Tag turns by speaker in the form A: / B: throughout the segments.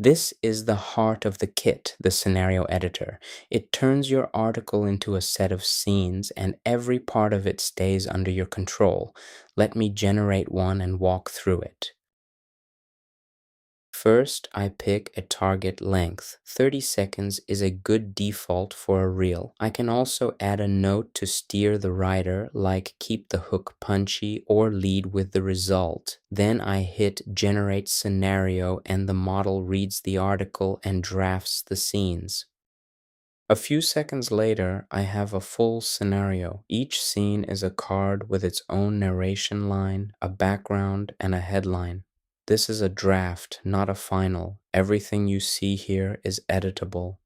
A: This is the heart of the kit, the scenario editor. It turns your article into a set of scenes, and every part of it stays under your control. Let me generate one and walk through it. First, I pick a target length. 30 seconds is a good default for a reel. I can also add a note to steer the writer, like keep the hook punchy or lead with the result. Then I hit generate scenario and the model reads the article and drafts the scenes. A few seconds later, I have a full scenario. Each scene is a card with its own narration line, a background, and a headline. This is a draft, not a final. Everything you see here is editable.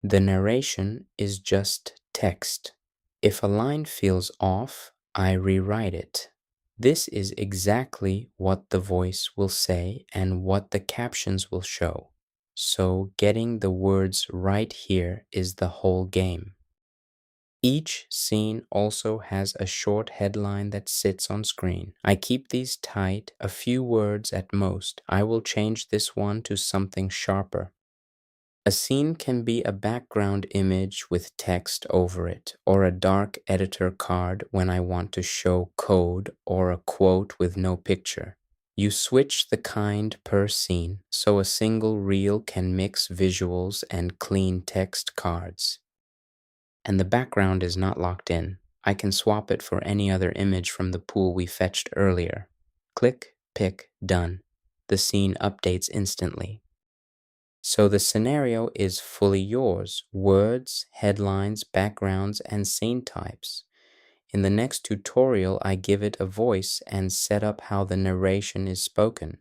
A: The narration is just text. If a line feels off, I rewrite it. This is exactly what the voice will say and what the captions will show. So getting the words right here is the whole game. Each scene also has a short headline that sits on screen. I keep these tight, a few words at most. I will change this one to something sharper. A scene can be a background image with text over it, or a dark editor card when I want to show code, or a quote with no picture. You switch the kind per scene, so a single reel can mix visuals and clean text cards. And the background is not locked in. I can swap it for any other image from the pool we fetched earlier. Click, pick, done. The scene updates instantly. So the scenario is fully yours: words, headlines, backgrounds, and scene types. In the next tutorial, I give it a voice and set up how the narration is spoken.